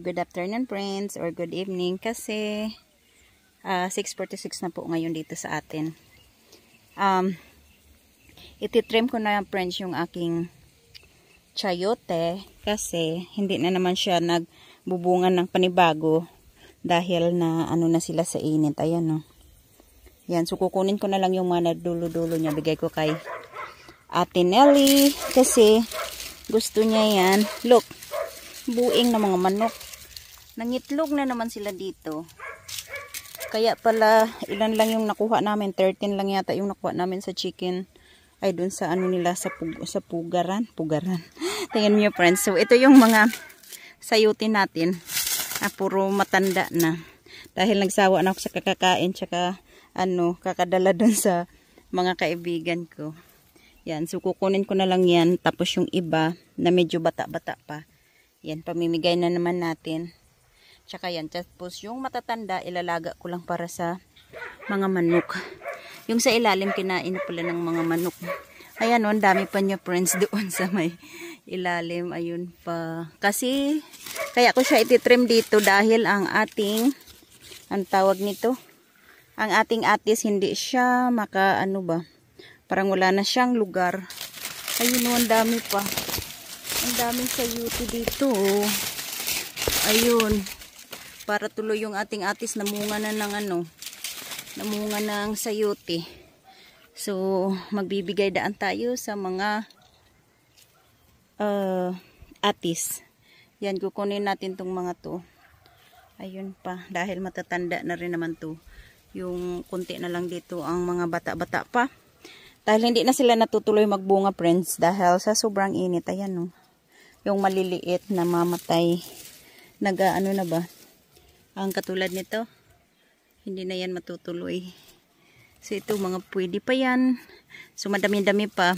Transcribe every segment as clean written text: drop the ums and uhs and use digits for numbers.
good afternoon friends or good evening kasi 6:46 na po ngayon dito sa atin. Ititrim ko na friends yung aking chayote kasi hindi na naman siya nagbubungan ng panibago dahil na ano na sila sa init. Ayan o. Yan, so kukunin ko na lang yung mga dulo-dulo niya. Bigay ko kay Ate Nelly kasi gusto niya yan. Look, buing na mga manok. Nangitlog na naman sila dito. Kaya pala, ilan lang yung nakuha namin. 13 lang yata yung nakuha namin sa chicken. Ay, dun sa ano nila, sa pugaran. Tingnan niyo friends. So, ito yung mga sayutin natin. Puro matanda na. Dahil nagsawa na ako sa kakakain. Tsaka, kakadala dun sa mga kaibigan ko. Yan. So, kukunin ko na lang yan. Tapos yung iba, na medyo bata-bata pa. Yan, pamimigay na naman natin. Tsaka yan. Tapos yung matatanda, ilalaga ko lang para sa mga manok. Yung sa ilalim, kinain na pala ng mga manok. Ayan, ang dami pa niya friends doon sa may ilalim. Ayun pa. Kasi, kaya ko siya ititrim dito dahil ang ating, ang tawag nito, ang ating atis hindi siya parang wala na siyang lugar. Ayun, ang dami pa. Ang daming sayuti dito. Ayun. Para tuloy yung ating atis, namunga na ng namunga ng sayuti. So, magbibigay daan tayo sa mga atis. Yan, kukunin natin tong mga to. Ayun pa, dahil matatanda na rin naman to. Yung kunti na lang dito ang mga bata-bata pa. Dahil hindi na sila natutuloy magbunga friends dahil sa sobrang init. Ayan yung maliliit na mamatay. Na ba? Ang katulad nito, hindi na yan matutuloy. So ito mga pwede pa yan. So madami-dami pa.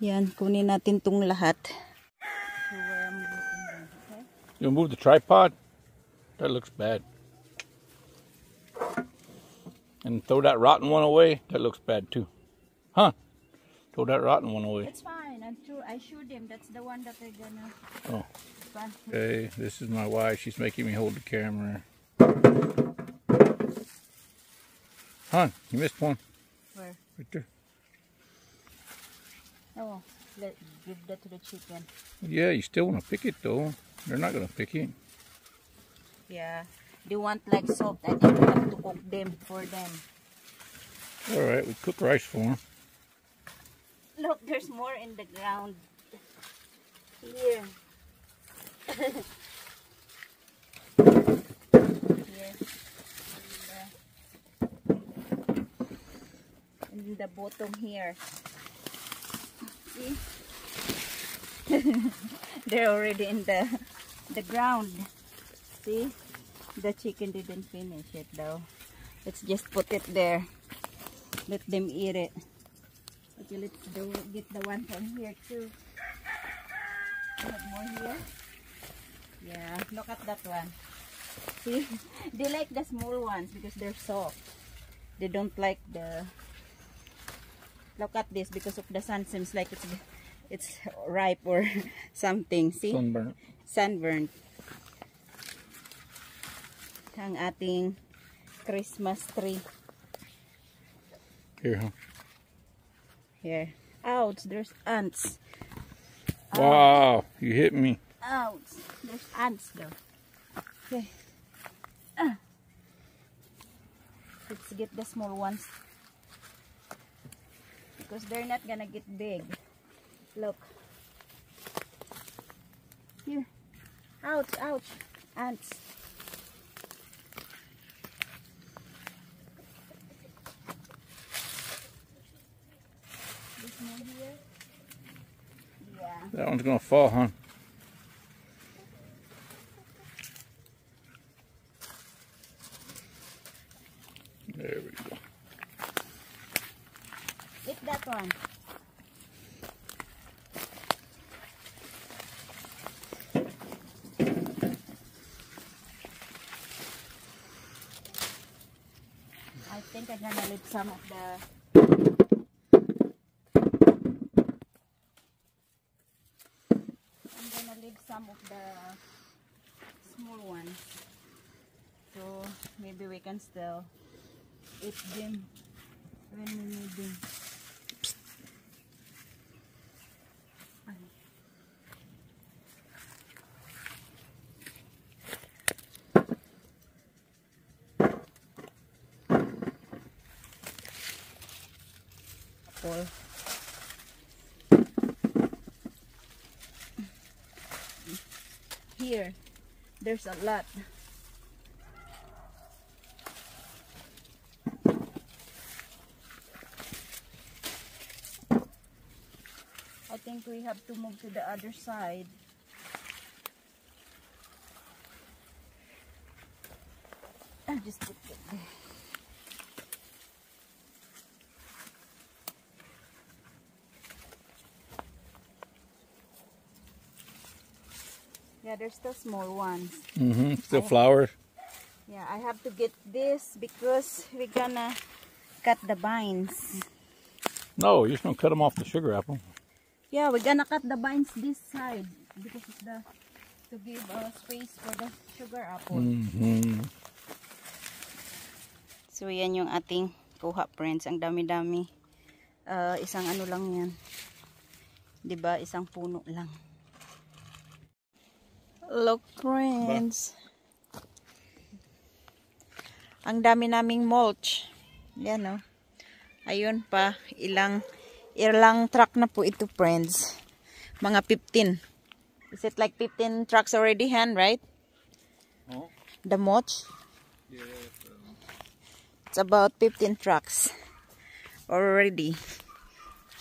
Yan, kunin natin tong lahat. So okay? You move the tripod? That looks bad. And throw that rotten one away. That looks bad too. Huh? Throw that rotten one away. It's fine. I showed him. That's the one that they're gonna... Oh. Okay, this is my wife. She's making me hold the camera. Hon, you missed one. Where? Right there. Oh, give that to the chicken. Yeah, you still want to pick it though. They're not going to pick it. Yeah. They want like salt. I think we have to cook them for them. Alright, we cook rice for them. Look, there's more in the ground. Here. Here. In the bottom here. See? They're already in the ground. See? The chicken didn't finish it though. Let's just put it there. Let them eat it. Okay, let's get the one from here too. You have more here? Yeah, look at that one. See? They like the small ones because they're soft. They don't like the... Look at this because of the sun. Seems like it's ripe or something. See? Sunburnt. Sunburnt. Ang ating Christmas tree. Here, huh? Here. Ouch, there's ants. Wow, you hit me. Ouch, there's ants though. Okay. Let's get the small ones. Because they're not gonna get big. Look. Here. Ouch, ouch. Ants. This one here. Yeah. That one's going to fall, huh? There we go. Eat that one. I think I'm gonna leave some of the some of the small ones. So maybe we can still eat them when we need them. Apple. Here, there's a lot. I think we have to move to the other side. I'll just put it there. Yeah, there's still small ones. Still flowers. Yeah, I have to get this because we're gonna cut the vines. No, you're just gonna cut them off the sugar apple. Yeah, we're gonna cut the vines this side because it's to give space for the sugar apple. So yan yung ating kuha, friends. Ang dami-dami. Isang ano lang yan. 'Di ba? Isang puno lang. Look, friends. Ang dami naming mulch. Yan, oh. Ayun pa, ilang truck na po ito, friends. Mga 15. Is it like 15 trucks already, Han, right? Oh. The mulch? Yeah. It's about 15 trucks already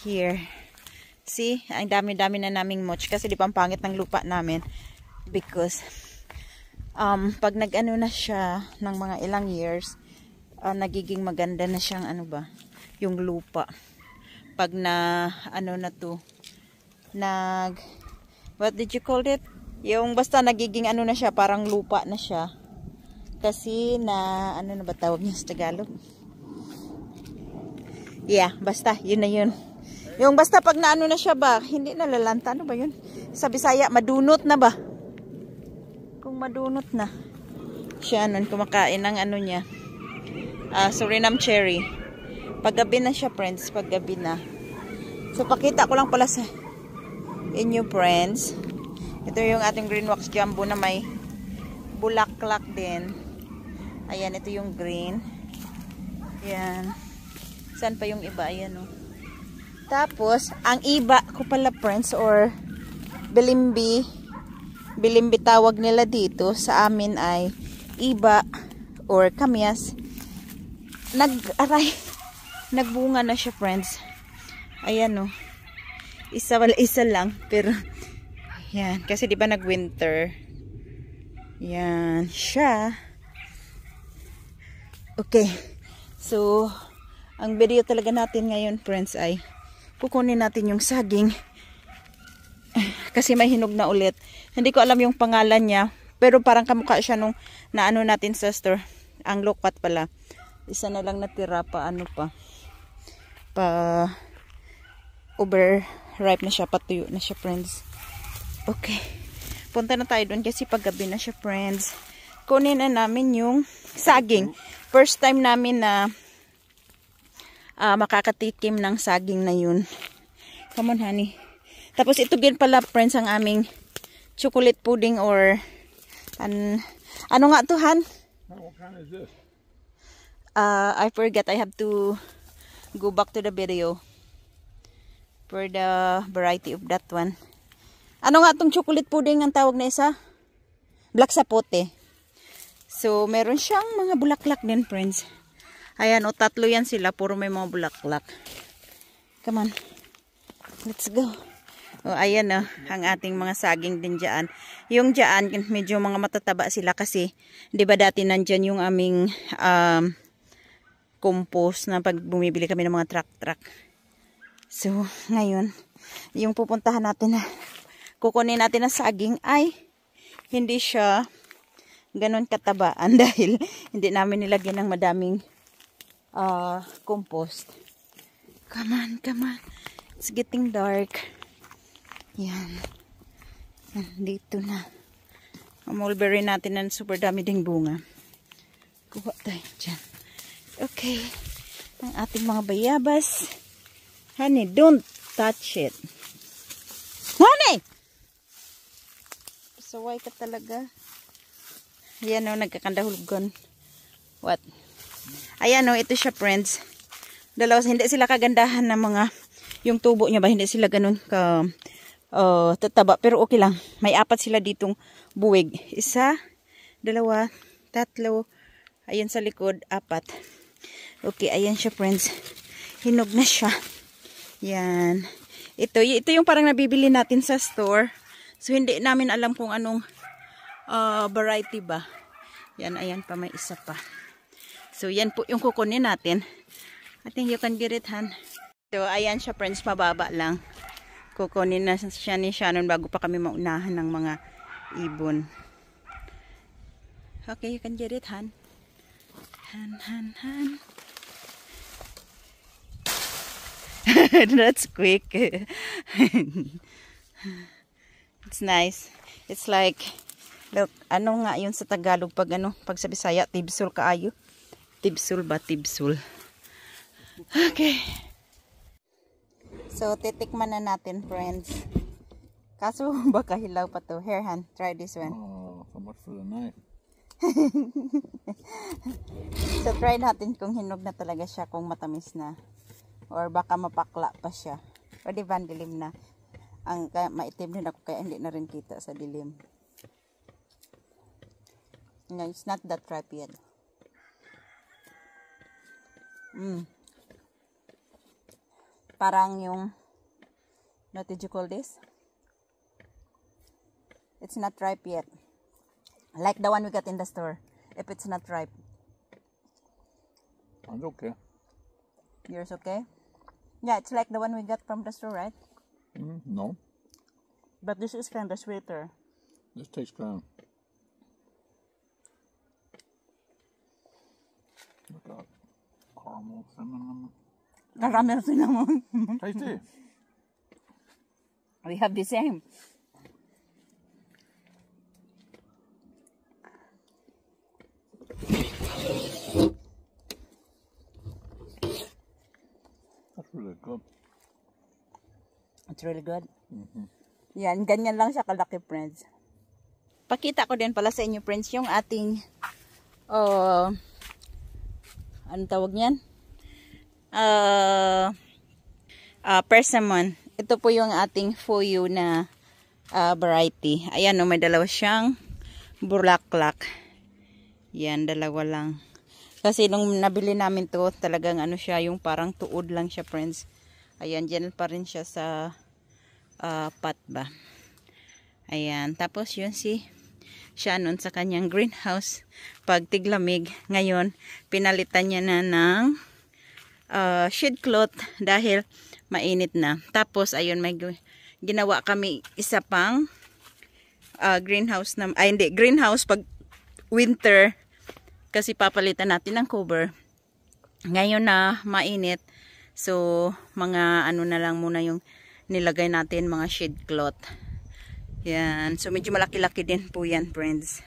here. See, ang dami-dami na naming mulch kasi di pa ang pangit ng lupa namin. Because pag nag-ano na siya ng mga ilang years, nagiging maganda na siyang ano ba, yung lupa. Pag na ano na to, what did you call it? Yung basta nagiging ano na siya, parang lupa na siya. Kasi na ano na ba tawag niya sa Tagalog? Yeah, basta yun na yun. Yung basta pag na ano na siya ba, hindi na lalanta, ano ba yun? Sa Bisaya, madunot na ba? Kung madunot na siya nun, kumakain ng ano niya, Suriname cherry. Paggabi na siya, friends, paggabi na. So pakita ko lang pala sa inyo, friends, ito yung ating green wax jumbo na may bulaklak din. Ayan, ito yung green. Ayan. Saan pa yung iba? Ayan, oh. Tapos ang iba ko pala, friends, or bilimbi tawag nila dito sa amin ay iba or kamyas. Nagbunga na siya, friends. Ayan, oh. Isa lang, pero yan, kasi di ba nag-winter. Yan siya. Okay. So ang video talaga natin ngayon, friends, ay kukunin natin yung saging. Kasi may hinog na ulit. Hindi ko alam yung pangalan niya. Pero parang kamukha siya nung naano natin sa store. Ang lokat pala. Isa na lang natira pa. Ano pa. Overripe na siya. Patuyo na siya, friends. Okay. Punta na tayo doon kasi paggabi na siya, friends. Kunin na namin yung saging. First time namin na makakatikim ng saging na yun. Come on, honey. Tapos ito din pala, friends, ang aming chocolate pudding or ano nga to, Han? What kind is this? I forget. I have to go back to the video for the variety of that one. Ano nga tong chocolate pudding ang tawag na isa? Black sapote. So, meron siyang mga bulaklak din, friends. Ayan, o tatlo yan sila. Puro may mga bulaklak. Come on. Let's go. O, ayan o, ang ating mga saging din dyan. Yung dyan, medyo mga matataba sila kasi, di ba dati nandyan yung aming compost na pag bumibili kami ng mga truck-truck. So, ngayon, yung pupuntahan natin na kukunin natin na saging ay hindi siya ganon katabaan dahil hindi namin nilagyan ng madaming compost. Come on, come on. It's getting dark. Yan. Dito na. Ang mulberry natin na super dami ding bunga. Kuha tayo dyan. Okay. Ang ating mga bayabas. Honey, don't touch it. Honey! Pasaway ka talaga. Ayan o, nagkakandahulgon. What? Ayan o, ito siya friends. Dalawa, hindi sila kagandahan na mga, yung tubo niya ba, hindi sila ganun ka, tataba. Pero okay lang. May 4 sila ditong buwig. 1, 2, 3. Ayan sa likod, 4. Okay, ayan siya friends. Hinog na siya. Yan. Ito yung parang nabibili natin sa store. So, hindi namin alam kung anong variety ba. Yan, ayan pa, may isa pa. So, yan po yung kukunin natin. I think you can get it, Han. So, ayan siya friends, mababa lang. Kukunin na siya ni Shannon bago pa kami maunahan ng mga ibon. Okay, you can get it, Han. Han. That's quick. It's nice. It's like, look, ano nga yun sa Tagalog pag sa Bisaya, tibsul kaayo. Tibsul ba? Tibsul. Okay. So, titikman na natin, friends. Kaso, baka hilaw pa to. Here, Han, try this one. Oh, so much for the knife. So, try natin kung hinog na talaga siya, kung matamis na. Or baka mapakla pa siya. O diba, dilim na. Ang maitim din ako, kaya hindi na rin kita sa dilim. No, it's not that ripe yet. Parang yung, what did you call this? It's not ripe yet. Like the one we got in the store. If it's not ripe. It's okay. Yours okay? Yeah, it's like the one we got from the store, right? No. But this is kind of sweeter. This tastes kind of... Look at caramel cinnamon. Caramel cinnamon. Tasty. We have the same. That's really good. It's really good. Yan, ganyan lang siya kalaki, friends. Pakita ko din pala sa inyo, friends, yung ating ano tawag niyan? Persimmon. Ito po yung ating fuyu na variety. Ayan, no, may dalawa siyang bulaklak. Yan, dalawa lang. Kasi nung nabili namin to, talagang ano siya, yung parang tuod lang siya, friends. Ayan, dyan pa rin siya sa pot ba. Ayan, tapos yun si Shannon sa kanyang greenhouse. Pag tiglamig, ngayon, pinalitan niya na ng shade cloth dahil mainit na. Tapos, ayun, may ginawa kami isa pang greenhouse na, hindi, greenhouse pag winter kasi papalitan natin ng cover. Ngayon na mainit, so mga ano na lang muna yung nilagay natin, mga shade cloth. Yan, so medyo malaki-laki din po yan, friends.